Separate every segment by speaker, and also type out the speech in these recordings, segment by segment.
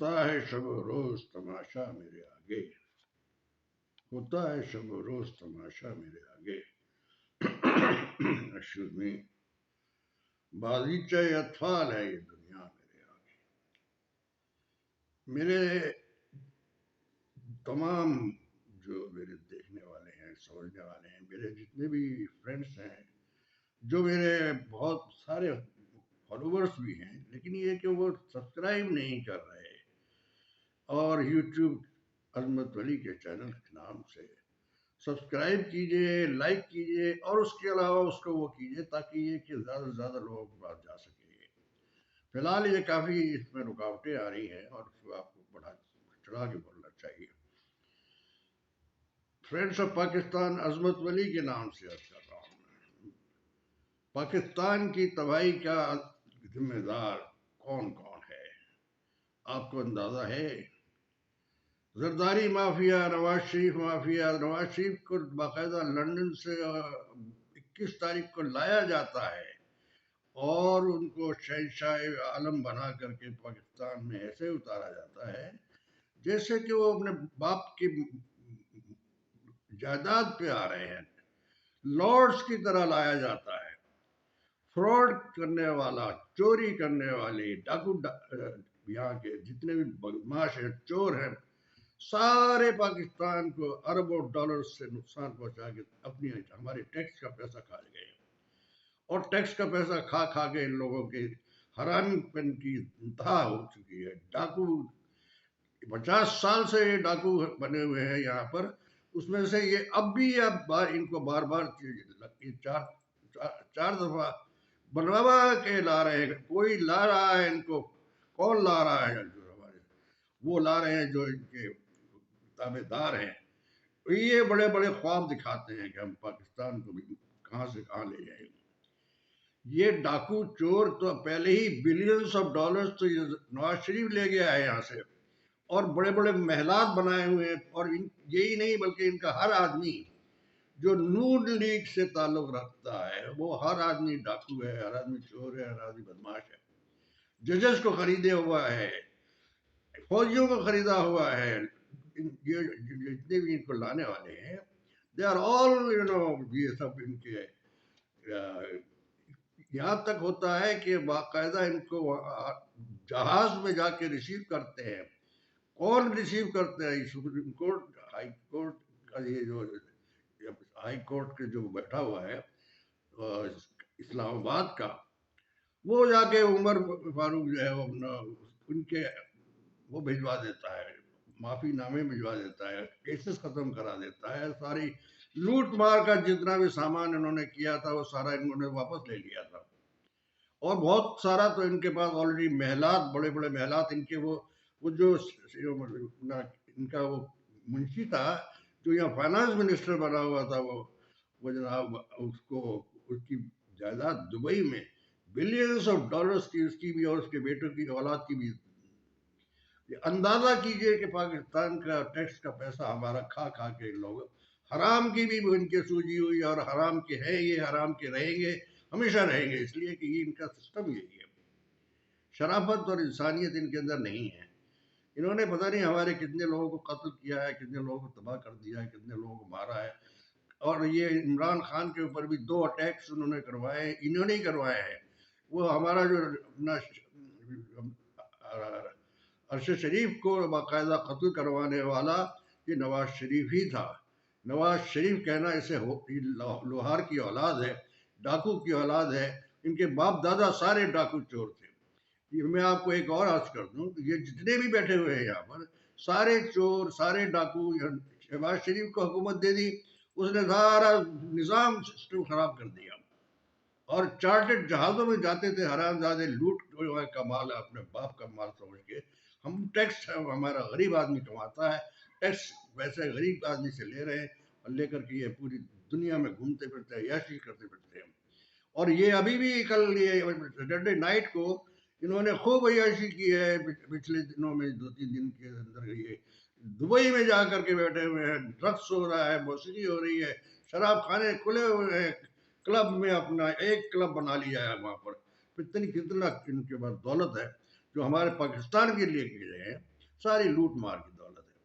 Speaker 1: ہوتا ہے شب و روز تماشا میرے آگے، ہوتا ہے شب و روز تماشا میرے آگے ایکسکیوز می، بازیچہ اطفال ہے یہ دنیا میرے آگے۔ میرے تمام جو میرے دیکھنے والے ہیں، سمجھنے والے ہیں، میرے جتنے بھی فرینڈس ہیں، جو میرے بہت سارے فالوورس بھی ہیں، لیکن یہ کہ وہ سبسکرائب نہیں کر رہے، اور یوٹیوب عظمت ولی کے چینل کے نام سے سبسکرائب کیجئے، لائک کیجئے، اور اس کے علاوہ اس کو وہ کیجئے تاکہ یہ کہ زیادہ سے زیادہ لوگوں کے پاس جا سکے۔ فی الحال یہ کافی اس میں رکاوٹیں آ رہی ہیں اور اس کو آپ کو بڑھا چڑھا کے بولنا چاہیے۔ فرینڈس آف پاکستان عظمت ولی کے نام سے عرض کر رہا ہوں، پاکستان کی تباہی کا ذمہ دار کون کون ہے؟ آپ کو اندازہ ہے؟ زرداری مافیا، نواز شریف مافیا، نواز شریف کو باقاعدہ لندن سے 21 تاریخ کو لایا جاتا ہے اور ان کو شہنشاہ عالم بنا کر کے پاکستان میں ایسے اتارا جاتا ہے جیسے کہ وہ اپنے باپ کی جائیداد پہ آ رہے ہیں، لارڈز کی طرح لایا جاتا ہے۔ فراڈ کرنے والا، چوری کرنے والے ڈاکو یہاں کے جتنے بھی بدماش ہیں، چور ہیں، سارے پاکستان کو اربوں ڈالر سے نقصان پہنچا کے ہمارے ٹیکس کا پیسہ کھا گئے، اور ٹیکس کا پیسہ کھا کھا کے ان لوگوں کے حرامی پن کی انتہا ہو چکی ہے۔ ڈاکو 50 سال سے یہ ڈاکو بنے ہوئے ہیں یہاں پر، اس میں سے یہ اب بھی ان کو بار بار چار دفعہ بنوا کے لا رہے ہیں۔ کوئی لا رہا ہے ان کو، کون لا رہا ہے؟ جو ہمارے وہ لا رہے ہیں جو ان کے تابع دار ہیں۔ یہ بڑے بڑے خواب دکھاتے ہیں کہ ہم پاکستان کو بھی کہاں سے کہاں لے جائیں گے۔ یہ ڈاکو چور تو پہلے ہی بلینز آف ڈالرز تو نواز شریف لے گیا ہے یہاں سے، اور بڑے بڑے محلات بنائے ہوئے ہیں، اور یہی نہیں بلکہ ان کا ہر آدمی جو نون لیگ سے تعلق رکھتا ہے وہ ہر آدمی ڈاکو ہے، ہر آدمی چور ہے، ہر آدمی بدماش ہے۔ ججز کو خریدے ہوا ہے، فوجیوں کو خریدا ہوا ہے، جتنے بھی ان کو لانے والے ہیں دے آر آل یہ سب ان کے یہاں تک ہوتا ہے کہ باقاعدہ ان کو جہاز میں جا کے ریسیو کرتے ہیں۔ کون ریسیو کرتے ہیں؟ سپریم کورٹ، ہائی کورٹ کا، یہ جو ہائی کورٹ کے جو بیٹھا ہوا ہے اسلام آباد کا، وہ جا کے عمر فاروق جو ہے ان کے وہ بھجوا دیتا ہے، معافی نامے بھجوا دیتا ہے، کیسز ختم کرا دیتا ہے، ساری لوٹ مار کا جتنا بھی سامان انہوں نے کیا تھا وہ سارا انہوں نے واپس لے لیا تھا، اور بہت سارا تو ان کے پاس آلریڈی محلات، بڑے بڑے محلات ان کے وہ جو ان کا وہ منشی تھا جو یہاں فائنانس منسٹر بنا ہوا تھا، وہ جناب اس کی جائیداد دبئی میں بلینز آف ڈالرز کی، اس کی بھی اور اس کے بیٹوں کی اولاد کی بھی۔ اندازہ کیجئے کہ پاکستان کا ٹیکس کا پیسہ ہمارا کھا کھا کے لوگ حرام کی بھی ان کے سوجی ہوئی، اور حرام کے ہیں، یہ حرام کے رہیں گے، ہمیشہ رہیں گے، اس لیے کہ یہ ان کا سسٹم یہی ہے۔ شرافت اور انسانیت ان کے اندر نہیں ہے۔ انہوں نے پتہ نہیں ہمارے کتنے لوگوں کو قتل کیا ہے، کتنے لوگوں کو تباہ کر دیا ہے، کتنے لوگوں کو مارا ہے، اور یہ عمران خان کے اوپر بھی 2 اٹیکس انہوں نے کروائے، انہوں نے ہی کروائے ہیں۔ وہ ہمارا جو ارشد شریف کو باقاعدہ قتل کروانے والا یہ نواز شریف ہی تھا۔ نواز شریف کہنا اسے لوہار کی اولاد ہے، ڈاکو کی اولاد ہے، ان کے باپ دادا سارے ڈاکو چور تھے۔ میں آپ کو ایک اور عرض کر دوں، یہ جتنے بھی بیٹھے ہوئے ہیں یہاں پر سارے چور، سارے ڈاکو۔ شہباز شریف کو حکومت دے دی، اس نے سارا نظام سسٹم خراب کر دیا، اور چارٹرڈ جہازوں میں جاتے تھے حرام زادے، لوٹ کا مال ہے اپنے باپ کا مال سمجھ کے۔ ہم ٹیکس ہمارا غریب آدمی کماتا ہے، ٹیکس ویسے غریب آدمی سے لے رہے ہیں، اور لے کر کے یہ پوری دنیا میں گھومتے پھرتے ہیں، عیاشی کرتے پھرتے ہیں۔ اور یہ ابھی بھی کل یہ سیٹرڈے نائٹ کو انہوں نے خوب عیاشی کی ہے، پچھلے دنوں میں 2-3 دن کے اندر یہ دبئی میں جا کر کے بیٹھے ہوئے ہیں، رقص ہو رہا ہے، موسیقی ہو رہی ہے، شراب خانے کھلے ہوئے ہیں، کلب میں اپنا ایک کلب بنا لیا ہے وہاں پر۔ کتنا ان کے پاس دولت ہے جو ہمارے پاکستان کے لیے کی گئے ہیں۔ ساری لوٹ مار کی دولت ہے،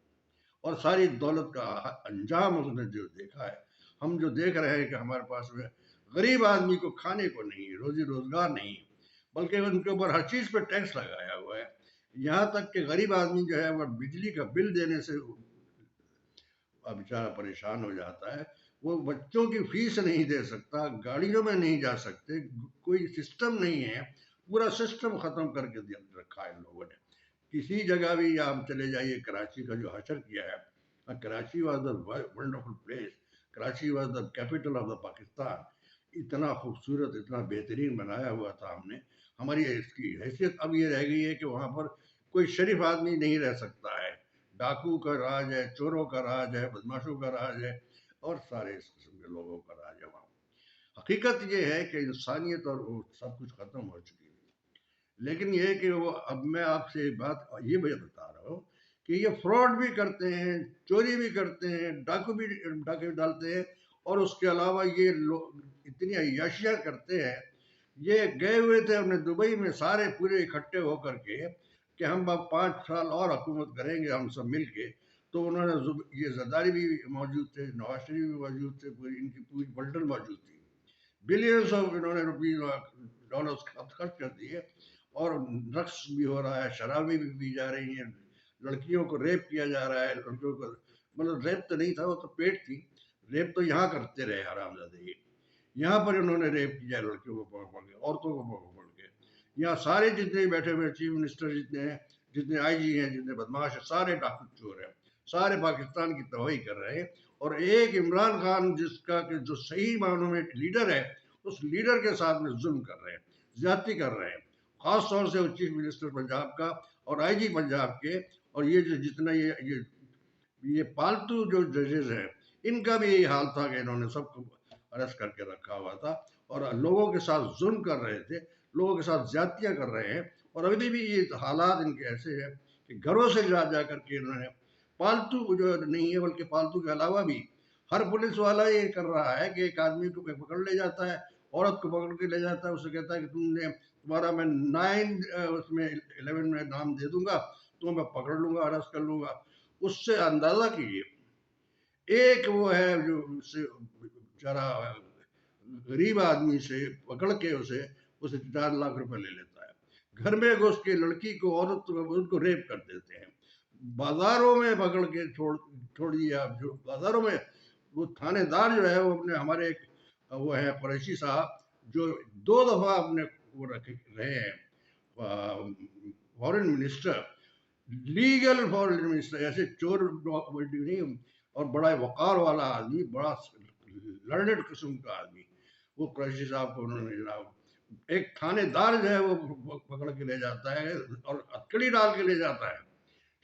Speaker 1: اور ساری دولت کا انجام اس نے جو دیکھا ہے، ہم جو دیکھ رہے ہیں کہ ہمارے پاس میں غریب آدمی کو کھانے کو نہیں، روزی روزگار نہیں، بلکہ ان کے اوپر ہر چیز پہ ٹیکس لگایا ہوا ہے، یہاں تک کہ غریب آدمی جو ہے وہ بجلی کا بل دینے سے بیچارہ پریشان ہو جاتا ہے، وہ بچوں کی فیس نہیں دے سکتا، گاڑیوں میں نہیں جا سکتے، کوئی سسٹم نہیں ہے، پورا سسٹم ختم کر کے رکھا ہے ان لوگوں نے۔ کسی جگہ بھی آپ چلے جائیے، کراچی کا جو حشر کیا ہے، Karachi was the wonderful place, Karachi was the capital of the Pakistan, اتنا خوبصورت، اتنا بہترین بنایا ہوا تھا ہم نے، ہماری اس کی حیثیت اب یہ رہ گئی ہے کہ وہاں پر کوئی شریف آدمی نہیں رہ سکتا ہے، ڈاکو کا راج ہے، چوروں کا راج ہے، بدماشوں کا راج ہے، اور سارے اس قسم کے لوگوں کا راج ہے وہاں۔ حقیقت یہ ہے کہ انسانیت اور وہ سب کچھ ختم ہو چکی ہے، لیکن یہ کہ وہ اب میں آپ سے بات یہ بھی بتا رہا ہوں کہ یہ فراڈ بھی کرتے ہیں، چوری بھی کرتے ہیں، ڈاکے ڈالتے ہیں، اور اس کے علاوہ یہ لوگ اتنی عیاشیاں کرتے ہیں۔ یہ گئے ہوئے تھے اپنے دبئی میں سارے پورے اکٹھے ہو کر کے کہ ہم اب 5 سال اور حکومت کریں گے ہم سب مل کے، تو انہوں نے یہ زرداری بھی موجود تھے، نواز شریف بھی موجود تھے، پوری ان کی پوری پلٹن موجود تھی، بلینس آف انہوں نے روپیز ڈالرز خرچ کر دیے، اور رقص بھی ہو رہا ہے، شرابیں بھی پی جا رہی ہیں، لڑکیوں کو ریپ کیا جا رہا ہے، لڑکیوں کو مطلب ریپ تو نہیں تھا، وہ تو پیٹ تھی، ریپ تو یہاں کرتے رہے حرام زادے، یہاں پر انہوں نے ریپ کیا لڑکیوں کو پکڑ کے، عورتوں کو پکڑ کے، یہاں سارے جتنے بیٹھے ہوئے چیف منسٹر جتنے ہیں، جتنے آئی جی ہیں، جتنے بدماش ہیں، سارے ڈاکو چور ہیں، سارے پاکستان کی تباہی کر رہے ہیں، اور ایک عمران خان جس کا کہ جو صحیح معنوں میں لیڈر ہے، اس لیڈر کے ساتھ میں ظلم کر رہے ہیں، زیادتی کر رہے ہیں، خاص طور سے وہ چیف منسٹر پنجاب کا اور آئی جی پنجاب کے، اور یہ جو جتنا یہ پالتو جو ججز ہیں، ان کا بھی یہی حال تھا کہ انہوں نے سب کو اریسٹ کر کے رکھا ہوا تھا، اور لوگوں کے ساتھ ظلم کر رہے تھے، لوگوں کے ساتھ زیادتیاں کر رہے ہیں، اور ابھی بھی یہ حالات ان کے ایسے ہیں کہ گھروں سے جا کر کے انہوں نے پالتو جو نہیں ہے، بلکہ پالتو کے علاوہ بھی ہر پولیس والا یہ کر رہا ہے کہ ایک آدمی کو پکڑ لے جاتا ہے، عورت کو پکڑ کے لے جاتا ہے، اسے کہتا ہے کہ تمہارا میں 11 میں نام دے دوں گا، تو میں پکڑ لوں گا، اریسٹ کر لوں گا۔ اس سے اندازہ کیجیے، ایک وہ ہے جو بیچارہ غریب آدمی سے پکڑ کے اسے 4 لاکھ روپے لے لیتا ہے، گھر میں گھس کے لڑکی کو، عورت کو، ان کو ریپ کر دیتے ہیں، بازاروں میں پکڑ کے چھوڑ دیا، جو بازاروں میں وہ تھانے دار جو ہے وہ اپنے ہمارے ایک وہ ہے قریشی صاحب، جو 2 دفعہ اپنے وہ رہے ہیں فورن منسٹر، لیگل فورن منسٹر، ایسے چور نہیں، اور بڑا وقار والا آدمی، بڑا لرنڈ قسم کا آدمی، وہ قریشی صاحب کو انہوں نے جناب ایک تھانے دار جو ہے وہ پکڑ کے لے جاتا ہے اور ہتکڑی ڈال کے لے جاتا ہے،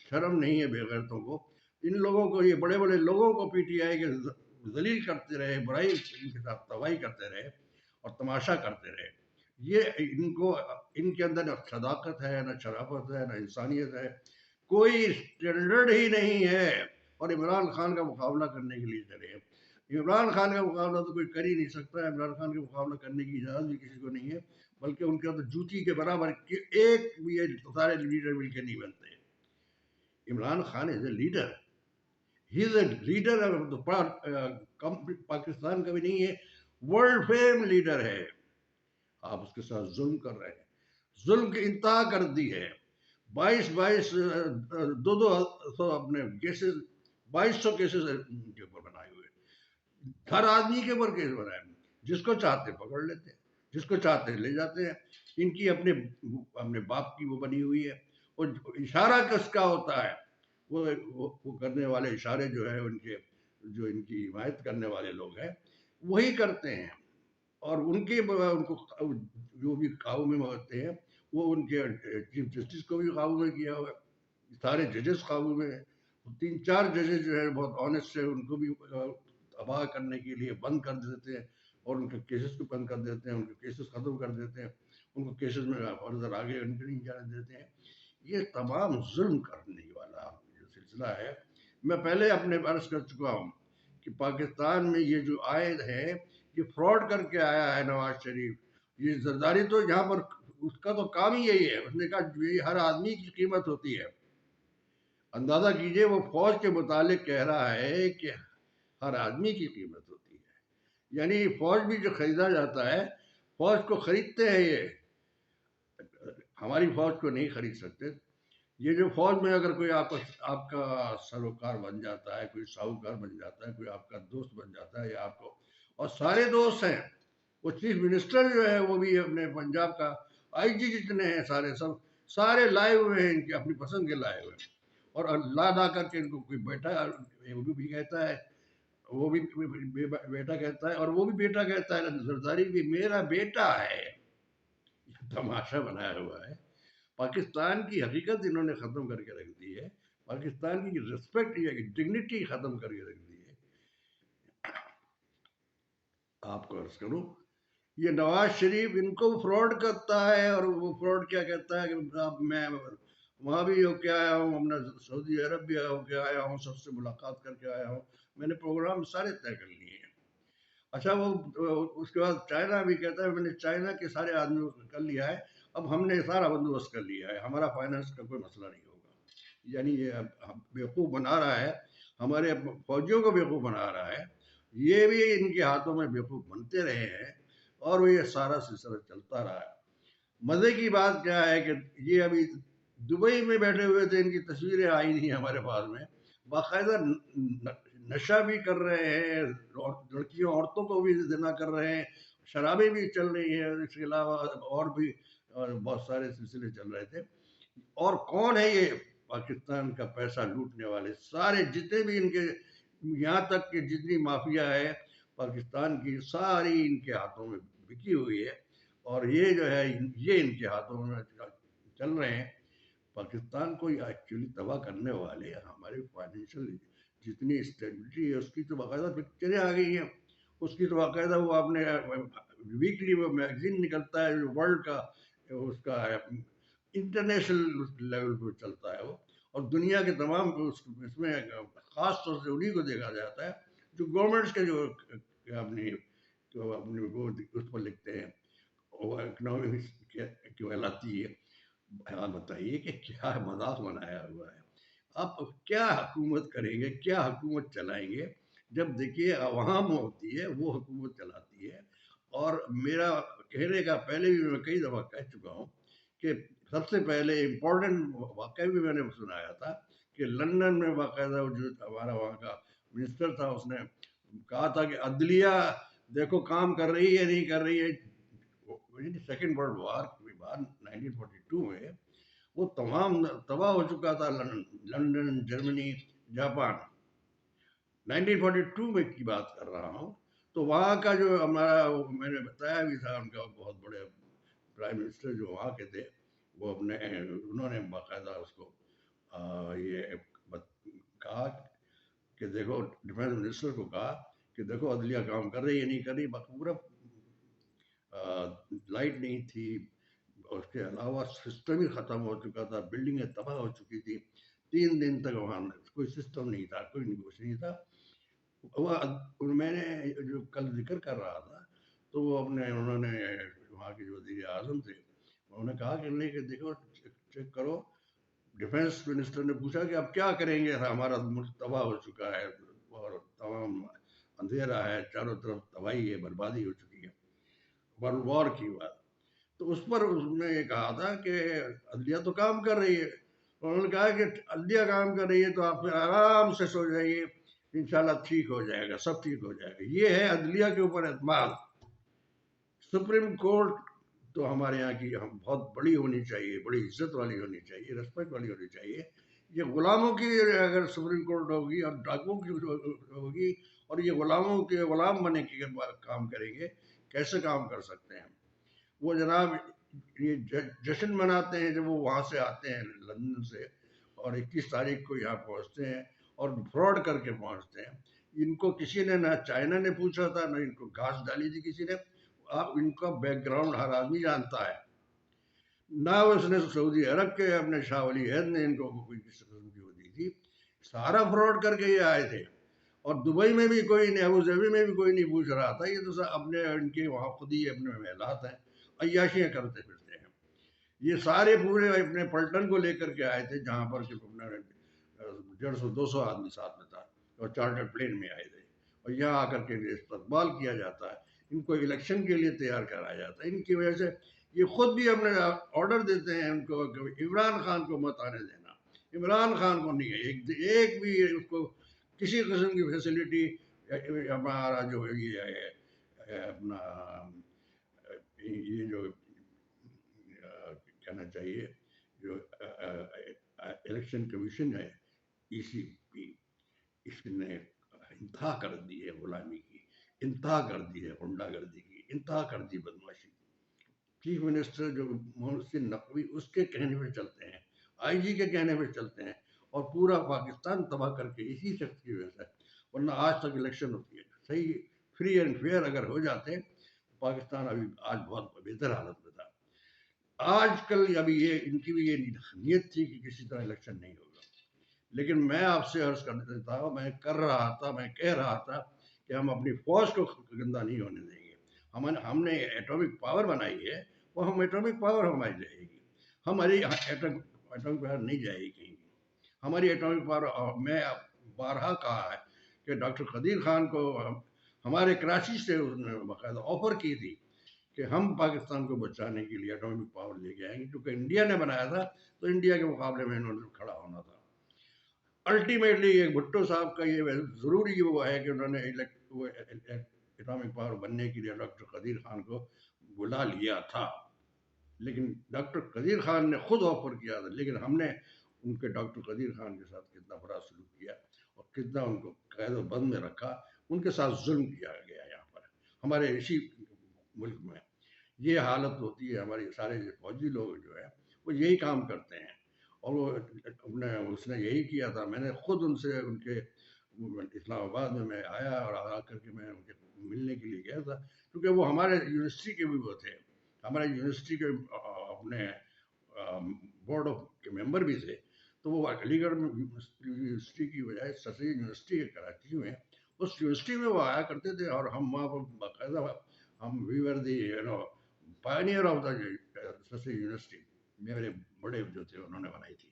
Speaker 1: شرم نہیں ہے بے غیرتوں کو، ان لوگوں کو، یہ بڑے بڑے لوگوں کو پی ٹی آئی کے ذلیل کرتے رہے، برائی ان کے ساتھ تباہی کرتے رہے اور تماشا کرتے رہے، یہ ان کے اندر نہ صداقت ہے، نہ شرافت ہے، نہ انسانیت ہے، کوئی اسٹینڈرڈ ہی نہیں ہے، اور عمران خان کا مقابلہ کرنے کے لیے چلے، عمران خان کا مقابلہ تو کوئی کر ہی نہیں سکتا، عمران خان کا مقابلہ کرنے کی اجازت بھی کسی کو نہیں ہے، بلکہ ان کے اندر جوتی کے برابر ایک بھی سارے لیڈر مل کے نہیں بنتے۔ Imran Khan is a leader, he is a leader, Pakistan کا بھی نہیں ہے، ورلڈ فیم لیڈر ہے، آپ اس کے ساتھ ظلم کر رہے ہیں، ظلم کی انتہا کر دی ہے، 200 اپنے کیسز، 2200 کیسز کے اوپر بنائے ہوئے، ہر آدمی کے اوپر کیس بنائے، جس کو چاہتے پکڑ لیتے ہیں، جس کو چاہتے لے جاتے ہیں، ان کی اپنے باپ کی وہ بنی ہوئی ہے، اور اشارہ کس کا ہوتا ہے، وہ کرنے والے اشارے جو ہے ان کے، جو ان کی حمایت کرنے والے لوگ ہیں وہی کرتے ہیں، اور ان کو جو بھی قابو میں ہوتے ہیں، وہ ان کے چیف جسٹس کو بھی قابو میں کیا ہوا ہے، سارے ججز قابو میں ہیں، 3 4 ججز جو ہے بہت آنےسٹ ہے، ان کو بھی تباہ کرنے کے لیے بند کر دیتے ہیں، اور ان کے کیسز کو بند کر دیتے ہیں، ان کے کیسز ختم کر دیتے ہیں، ان کو کیسز میں فردر آگے نہیں جانے دیتے ہیں، یہ تمام ظلم کرنے والا جو سلسلہ ہے، میں پہلے اپنے عرض کر چکا ہوں کہ پاکستان میں یہ جو عائد ہے، یہ فراڈ کر کے آیا ہے نواز شریف، یہ زرداری تو یہاں پر اس کا تو کام ہی یہی ہے، اس نے کہا یہ ہر آدمی کی قیمت ہوتی ہے، اندازہ کیجئے وہ فوج کے متعلق کہہ رہا ہے کہ ہر آدمی کی قیمت ہوتی ہے، یعنی فوج بھی جو خریدا جاتا ہے، فوج کو خریدتے ہیں یہ، ہماری فوج کو نہیں خرید سکتے۔ یہ جو فوج میں اگر کوئی آپ کا سروکار بن جاتا ہے، کوئی ساہوکار بن جاتا ہے، کوئی آپ کا دوست بن جاتا ہے، یا آپ کو، اور سارے دوست ہیں، وہ چیف منسٹر جو ہے وہ بھی اپنے پنجاب کا، آئی جی جتنے ہیں سارے سب سارے لائے ہوئے ہیں، ان کی اپنی پسند کے لائے ہوئے ہیں، اور لا لا کر کے ان کو کوئی بیٹا بھی کہتا ہے، وہ بھی بیٹا کہتا ہے، اور وہ بھی بیٹا کہتا ہے، زرداری بھی میرا بیٹا ہے۔ تماشا بنایا ہوا ہے۔ پاکستان کی حقیقت انہوں نے ختم کر کے رکھ دی ہے، پاکستان کی رسپیکٹ، یہ ڈگنیٹی ختم کر کے رکھ دی ہے۔ آپ کو عرض کروں، یہ نواز شریف ان کو فراڈ کرتا ہے، اور وہ فراڈ کیا کہتا ہے کہ اب میں وہاں بھی ہو کے آیا ہوں، اپنا سعودی عرب بھی ہو کے آیا ہوں، سب سے ملاقات کر کے آیا ہوں، میں نے پروگرام سارے طے کر لیے ہیں۔ اچھا وہ اس کے بعد چائنا بھی کہتا ہے میں نے چائنا کے سارے آدمیوں کو کر لیا ہے، اب ہم نے سارا بندوبست کر لیا ہے، ہمارا فائنانس کا کوئی مسئلہ نہیں ہوگا۔ یعنی یہ بیوقوف بنا رہا ہے، ہمارے فوجیوں کو بیوقوف بنا رہا ہے، یہ بھی ان کے ہاتھوں میں بیوقوف بنتے رہے ہیں، اور وہ یہ سارا سلسلہ چلتا رہا ہے۔ مزے کی بات کیا ہے کہ یہ ابھی دبئی میں بیٹھے ہوئے تھے، ان کی تصویریں آئی نہیں ہمارے پاس میں، باقاعدہ نشہ بھی کر رہے ہیں، لڑکیوں عورتوں کو بھی زنا کر رہے ہیں، شرابیں بھی چل رہی ہیں، اس کے علاوہ اور بھی بہت سارے سلسلے چل رہے تھے۔ اور کون ہے یہ پاکستان کا پیسہ لوٹنے والے؟ سارے جتنے بھی ان کے، یہاں تک کہ جتنی مافیا ہے پاکستان کی، ساری ان کے ہاتھوں میں بکی ہوئی ہے، اور یہ جو ہے یہ ان کے ہاتھوں میں چل رہے ہیں۔ پاکستان کو ایکچولی تباہ کرنے والے ہمارے فائنینشیل جتنی اسٹیبلٹی ہے اس کی تو باقاعدہ پکچریں آ گئی ہیں، اس کی تو باقاعدہ وہ اپنے ویکلی وہ میگزین نکلتا ہے جو ورلڈ کا، اس کا انٹرنیشنل لیول پہ چلتا ہے وہ، اور دنیا کے تمام اس میں خاص طور سے انہیں کو دیکھا جاتا ہے جو گورنمنٹس کے جو اپنی وہ اس پر لکھتے ہیں، وہ اکنامکس کہلاتی ہے۔ آپ بتائیے کہ کیا مذاق بنایا ہوا ہے؟ آپ کیا حکومت کریں گے، کیا حکومت چلائیں گے؟ جب دیکھیے عوام ہوتی ہے وہ حکومت چلاتی ہے، اور میرا کہنے کا پہلے بھی میں کئی دفعہ کہہ چکا ہوں کہ سب سے پہلے امپورٹنٹ واقعہ بھی میں نے سنایا تھا کہ لندن میں باقاعدہ جو ہمارا وہاں کا منسٹر تھا، اس نے کہا تھا کہ عدلیہ دیکھو کام کر رہی ہے نہیں کر رہی ہے۔ سیکنڈ ورلڈ وار کے بعد 1942 میں وہ تمام تباہ ہو چکا تھا، لندن، جرمنی، جاپان، 1942 میں کی بات کر رہا ہوں۔ تو وہاں کا جو ہمارا، میں نے بتایا بھی تھا، ان کا بہت بڑے پرائم منسٹر جو وہاں کے تھے، وہ انہوں نے باقاعدہ اس کو یہ کہا کہ دیکھو، ڈیفینس منسٹر کو کہا کہ دیکھو عدلیہ کام کر رہی ہے نہیں کر رہی، پورا لائٹ نہیں تھی، اس کے علاوہ سسٹم ہی ختم ہو چکا تھا، بلڈنگیں تباہ ہو چکی تھی، 3 دن تک وہاں کوئی سسٹم نہیں تھا، کوئی کچھ نہیں تھا۔ میں نے جو کل ذکر کر رہا تھا، تو وہ انہوں نے وہاں کے جو وزیر اعظم تھے، انہوں نے کہا کہ نہیں، کہ دیکھو چیک کرو۔ ڈیفینس منسٹر نے پوچھا کہ اب کیا کریں گے، ہمارا ملک تباہ ہو چکا ہے، اور تمام اندھیرا ہے، چاروں طرف تباہی ہے، بربادی ہو چکی ہے، ورلڈ وار کی بات۔ تو اس پر اس نے یہ کہا تھا کہ عدلیہ تو کام کر رہی ہے، انہوں نے کہا کہ عدلیہ کام کر رہی ہے تو آپ پھر آرام سے سو جائیے، انشاءاللہ ٹھیک ہو جائے گا، سب ٹھیک ہو جائے گا۔ یہ ہے عدلیہ کے اوپر اعتماد۔ سپریم کورٹ تو ہمارے یہاں کی بہت بڑی ہونی چاہیے، بڑی عزت والی ہونی چاہیے، رسپیکٹ والی ہونی چاہیے۔ یہ غلاموں کی اگر سپریم کورٹ ہوگی اور ڈاکوؤں کی ہوگی، اور یہ غلاموں کے غلام بنے کے کام کریں گے، کیسے کام کر سکتے ہیں؟ وہ جناب یہ جشن مناتے ہیں جب وہ وہاں سے آتے ہیں لندن سے، اور 21 تاریخ کو یہاں پہنچتے ہیں اور فراڈ کر کے پہنچتے ہیں۔ ان کو کسی نے، نہ چائنا نے پوچھا تھا، نہ ان کو گھاس ڈالی تھی کسی نے۔ آپ ان کا بیک گراؤنڈ ہر آدمی جانتا ہے، نہ اس نے سعودی عرب کے اپنے شاہ ولی عہد نے ان کو کوئی کسی قسم کی وہ دی تھی، سارا فراڈ کر کے یہ آئے تھے۔ اور دبئی میں بھی کوئی نہیں، ابو ظبی میں بھی کوئی نہیں پوچھ رہا تھا، یہ تو اپنے ان کے وہاں خود ہی اپنے محلات ہیں، عیاشیاں کرتے پھرتے ہیں۔ یہ سارے پورے اپنے پلٹن کو لے کر کے آئے تھے، جہاں پر کہ 150-200 آدمی ساتھ میں تھا اور چارٹر پلین میں آئے تھے، اور یہاں آ کر کے استقبال کیا جاتا ہے، ان کو الیکشن کے لیے تیار کرایا جاتا ہے. ان کی وجہ سے یہ خود بھی اپنے آرڈر دیتے ہیں ان کو کہ عمران خان کو مت آنے دینا. عمران خان کو نہیں ہے ایک بھی اس کو کسی قسم کی فیسلٹی. ہمارا جو یہ ہے اپنا یہ جو کہنا چاہیے جو الیکشن کمیشن ہے ای سی پی، اس نے انتہا کر دی ہے غلامی کی، انتہا کر دی ہے غنڈہ گردی کی، انتہا کر دی بدماشی کی. چیف منسٹر جو محسن نقوی اس کے کہنے پہ چلتے ہیں، آئی جی کے کہنے پہ چلتے ہیں، اور پورا پاکستان تباہ کر کے اسی شخص کی وجہ سے. ورنہ آج تک الیکشن ہوتی ہے صحیح فری اینڈ فیئر اگر ہو جاتے پاکستان ابھی آج بہت بہتر حالت میں تھا. آج کل ابھی یہ ان کی بھی یہ نیت تھی کہ کسی طرح الیکشن نہیں ہوگا، لیکن میں آپ سے عرض کر دیتا ہوں، میں کہہ رہا تھا کہ ہم اپنی فوج کو گندہ نہیں ہونے دیں گے. ہم نے ایٹامک پاور بنائی ہے، وہ ہم ایٹامک پاور ہماری رہے گی. ہماری ایٹامک پاور نہیں جائے گی کہیں. ہماری ایٹامک پاور میں بارہا کہا ہے کہ ڈاکٹر قدیر خان کو ہمارے کراچی سے باقاعدہ آفر کی تھی کہ ہم پاکستان کو بچانے کے لیے ایٹامک پاور لے کے آئیں گے، کیونکہ انڈیا نے بنایا تھا تو انڈیا کے مقابلے میں انہوں نے کھڑا ہونا تھا. الٹیمیٹلی یہ بھٹو صاحب کا یہ ضروری وہ ہے کہ انہوں نے ایٹامک پاور بننے کے لیے ڈاکٹر قدیر خان کو بلا لیا تھا، لیکن ڈاکٹر قدیر خان نے خود آفر کیا تھا، لیکن ہم نے ان کے ڈاکٹر قدیر خان کے ساتھ کتنا برا سلوک کیا اور کتنا ان کو قید و بند میں رکھا، ان کے ساتھ ظلم کیا گیا. یہاں پر ہمارے اسی ملک میں یہ حالت ہوتی ہے. ہمارے سارے فوجی لوگ جو ہے وہ یہی کام کرتے ہیں، اور وہ اس نے یہی کیا تھا. میں نے خود ان سے ان کے اسلام آباد میں آیا اور آ کر کے میں ان کے ملنے کے لیے گیا تھا، کیونکہ وہ ہمارے یونیورسٹی کے بھی وہ تھے، ہمارے یونیورسٹی کے اپنے بورڈ آف کے ممبر بھی تھے. تو وہ علی گڑھ میں یونیورسٹی کی بجائے سرسید یونیورسٹی کے کراچی میں اس یونیورسٹی میں وہ آیا کرتے تھے، اور ہم وہاں پر باقاعدہ ہم we were the pioneer of the Sir Syed university. میرے بڑے جو تھے انہوں نے بنائی تھی.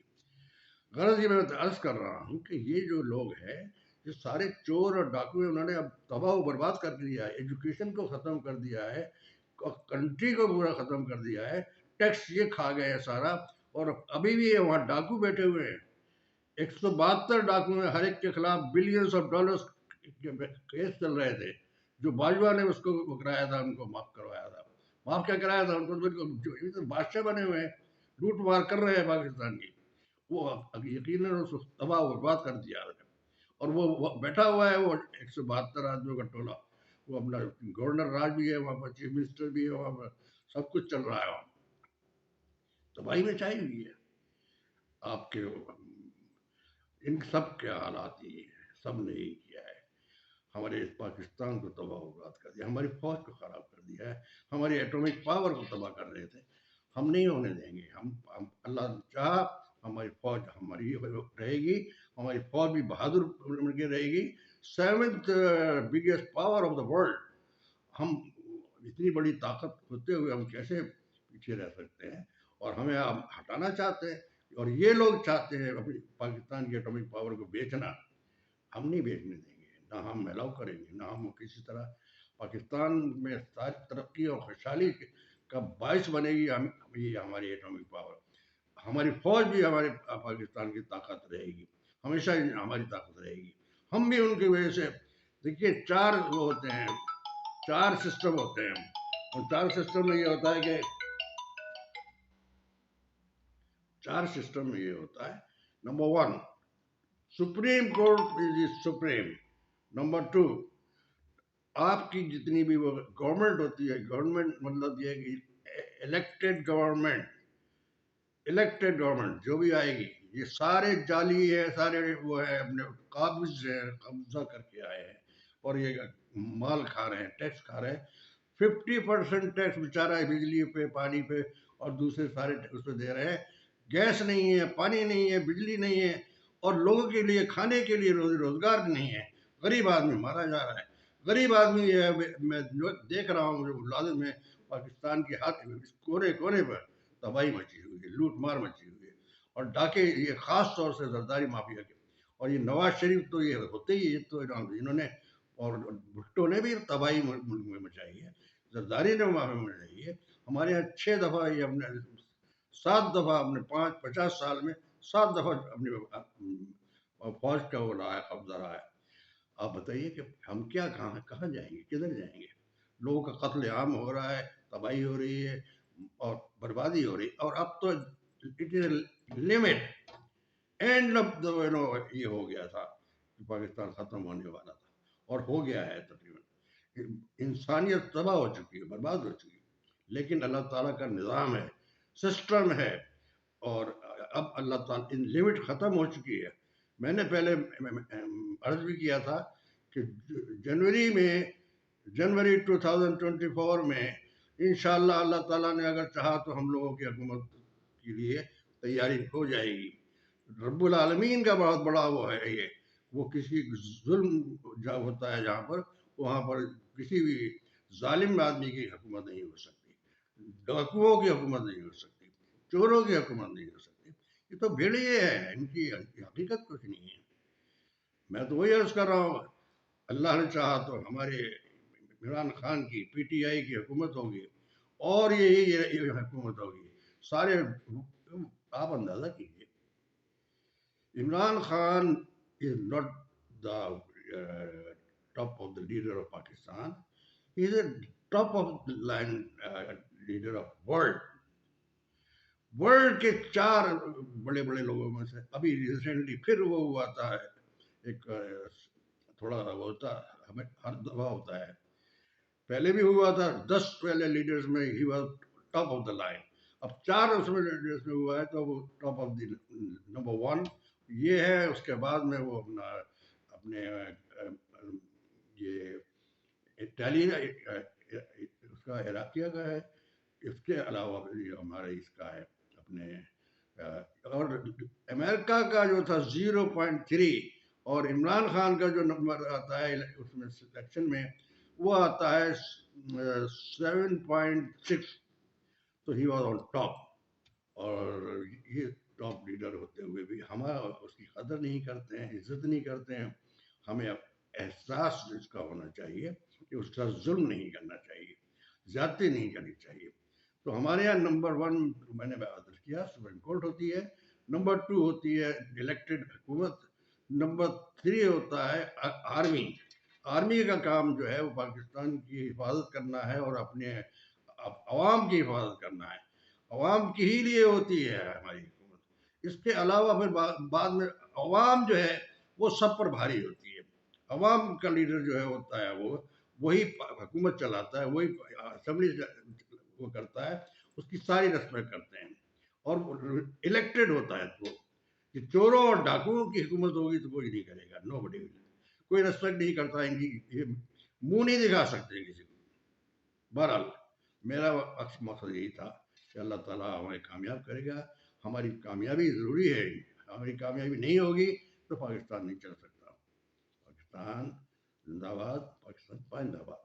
Speaker 1: غرض یہ میں عرض کر رہا ہوں کہ یہ جو لوگ ہیں یہ سارے چور اور ڈاکو ہیں، انہوں نے اب تباہ و برباد کر دیا ہے، ایجوکیشن کو ختم کر دیا ہے، کنٹری کو پورا ختم کر دیا ہے. ٹیکس یہ کھا گئے سارا، اور ابھی بھی وہاں ڈاکو بیٹھے ہوئے ہیں. 172 ڈاکو ہیں، ہر ایک کے خلاف بلینز آف ڈالرز کیس چل رہے تھے. جو باجوہ نے اس کو کرایا تھا، ان کو معاف کروایا تھا. معاف کیا کرایا تھا ان کو؟ بالکل بادشاہ بنے ہوئے ہیں، لوٹ مار کر رہے ہیں پاکستان کی. وہ یقیناً اس کو تباہ و برباد کر دیا ہے. اور وہ بیٹھا ہوا ہے، وہ 172 آدمیوں کا ٹولہ، وہ اپنا گورنر راج بھی ہے وہاں پر، چیف منسٹر بھی ہے وہاں پر، سب کچھ چل رہا ہے وہاں. تباہی میں چاہیے ہوئی ہے. آپ کے ان سب کے حالات یہ ہیں، سب نے یہی کیا ہے. ہمارے پاکستان کو تباہ و برباد کر دیا، ہماری فوج کو خراب کر دیا ہے، ہماری ایٹامک پاور کو تباہ کر رہے تھے. ہم نہیں ہونے دیں گے. ہم اللہ چاہا ہماری فوج ہماری رہے گی، ہماری فوج بھی بہادر بن کے رہے گی. 7th biggest power of the world. ہم اتنی بڑی طاقت ہوتے ہوئے ہم کیسے پیچھے رہ سکتے ہیں؟ اور ہمیں آپ ہٹانا چاہتے ہیں، اور یہ لوگ چاہتے ہیں اپنی پاکستان کی ایٹامک پاور کو بیچنا. ہم نہیں بیچنے دیں گے، نہ ہم الاؤ کریں گے، نہ ہم کسی طرح. پاکستان میں ساری ترقی اور خوشحالی کا باعث بنے گی یہ ہماری ایٹامک پاور. ہماری فوج بھی ہمارے پاکستان کی طاقت رہے گی، ہمیشہ ہماری طاقت رہے گی. ہم بھی ان کی وجہ سے دیکھیے 4 وہ ہوتے ہیں، 4 سسٹم ہوتے ہیں. اور 4 سسٹم میں یہ ہوتا ہے کہ 4 سسٹم میں یہ ہوتا ہے. Number 1، supreme court is supreme. Number 2، آپ کی جتنی بھی وہ گورنمنٹ ہوتی ہے، گورنمنٹ مطلب یہ ہے کہ الیکٹڈ گورنمنٹ، الیکٹڈ گورنمنٹ جو بھی آئے گی، یہ سارے جعلی ہے، سارے وہ ہے اپنے قابض ہیں، قبضہ کر کے آئے ہیں، اور یہ مال کھا رہے ہیں، ٹیکس کھا رہے ہیں. 50% ٹیکس بیچارہ ہے بجلی پہ، پانی پہ، اور دوسرے سارے اس پہ دے رہے ہیں. گیس نہیں ہے، پانی نہیں ہے، بجلی نہیں ہے، اور لوگوں کے لیے کھانے کے لیے روزگار نہیں ہے. غریب آدمی مارا جا رہا ہے. غریب آدمی یہ ہے، میں دیکھ رہا ہوں جو لازم میں پاکستان کے ہاتھ کونے کونے پر تباہی مچی ہوئی ہے، لوٹ مار مچی ہوئی ہے. اور ڈاکے یہ خاص طور سے زرداری مافیا کے. اور یہ نواز شریف تو یہ ہوتے ہی، یہ تو انہوں نے، اور بھٹو نے بھی تباہی ملک میں مچائی ہے، زرداری نے مافیا میں مچائی ہے. ہمارے یہاں 6 دفعہ یہ ہم نے 7 دفعہ اپنے 50 سال میں 7 دفعہ اپنی فوج کا وہ رہا ہے، قبضہ رہا ہے. آپ بتائیے کہ ہم کیا کہاں جائیں گے، کدھر جائیں گے؟ لوگوں کا قتل عام ہو رہا ہے، تباہی ہو رہی ہے اور بربادی ہو رہی ہے. اور اب تو it is limit and of یہ ہو گیا تھا کہ پاکستان ختم ہونے والا تھا اور ہو گیا ہے تقریباً. انسانیت تباہ ہو چکی ہے، برباد ہو چکی ہے. لیکن اللہ تعالیٰ کا نظام ہے، سسٹم ہے، اور اب اللہ تعالیٰ ان لمٹ ختم ہو چکی ہے. میں نے پہلے عرض بھی کیا تھا کہ جنوری 2024 میں انشاءاللہ اللہ تعالیٰ نے اگر چاہا تو ہم لوگوں کی حکومت کے لیے تیاری ہو جائے گی. رب العالمین کا بہت بڑا وہ ہے یہ، وہ کسی ظلم ہوتا ہے جہاں پر، وہاں پر کسی بھی ظالم آدمی کی حکومت نہیں ہو سکتی، ڈاکوؤں کی حکومت نہیں ہو سکتی، چوروں کی حکومت نہیں ہو سکتی. یہ تو بھیڑیے ہیں، ان کی حقیقت کچھ نہیں ہے. میں تو وہی عرض کر رہا ہوں، اللہ نے چاہا تو ہمارے عمران خان کی پی ٹی آئی کی حکومت ہوگی، اور یہ حکومت ہوگی. سارے آپ اندازہ کیجیے، Imran Khan is not the top of the leader of Pakistan, he is a top of the line leader of world کے 4 بڑے بڑے لوگوں میں سے. ابھی ریسنٹلی پھر وہ ہوا تھا ایک تھوڑا وہ ہوتا، ہمیں ہر دفعہ ہوتا ہے، پہلے بھی ہوا تھا 10 پہلے لیڈرز میں he was top of the line. اب 4 اس میں لیڈرز میں ہوا ہے تو وہ ٹاپ آف دی نمبر 1 یہ ہے. اس کے بعد میں وہ اپنے یہ اٹلی اس کا عراقیہ کا ہے. اس کے علاوہ ہمارے اس کا ہے اپنے اور امریکہ کا جو تھا 0.3، اور عمران خان کا جو نمبر آتا ہے اس میں سلیکشن میں وہ آتا ہے 7.6. تو ہی واز آن ٹاپ. اور یہ ٹاپ لیڈر ہوتے ہوئے بھی ہمارا اس کی قدر نہیں کرتے ہیں، عزت نہیں کرتے ہیں. ہمیں احساس اس کا ہونا چاہیے کہ اس کا ظلم نہیں کرنا چاہیے، زیادتی نہیں کرنی چاہیے. تو ہمارے یہاں نمبر 1 میں نے عرض کیا سپریم کورٹ ہوتی ہے، نمبر 2 ہوتی ہے الیکٹڈ حکومت، نمبر 3 ہوتا ہے آرمی. آرمی کا کام جو ہے وہ پاکستان کی حفاظت کرنا ہے اور اپنے عوام کی حفاظت کرنا ہے. عوام کی ہی لیے ہوتی ہے ہماری حکومت. اس کے علاوہ پھر بعد میں عوام جو ہے وہ سب پر بھاری ہوتی ہے. عوام کا لیڈر جو ہے ہوتا ہے وہی حکومت چلاتا ہے، وہی اسمبلی وہ کرتا ہے، اس کی ساری رسپیکٹ کرتے ہیں. اور الیکٹڈ ہوتا ہے تو کہ چوروں اور ڈاکوؤں کی حکومت ہوگی تو کوئی نہیں کرے گا، نو بڈی ول. کوئی رسپیکٹ نہیں کرتا، ان کی منہ نہیں دکھا سکتے کسی کو. بہرحال میرا مقصد یہی تھا کہ اللہ تعالیٰ ہمیں کامیاب کرے گا. ہماری کامیابی ضروری ہے، ہماری کامیابی نہیں ہوگی تو پاکستان نہیں چل سکتا. پاکستان زندہ باد، پاکستان پائندہ باد.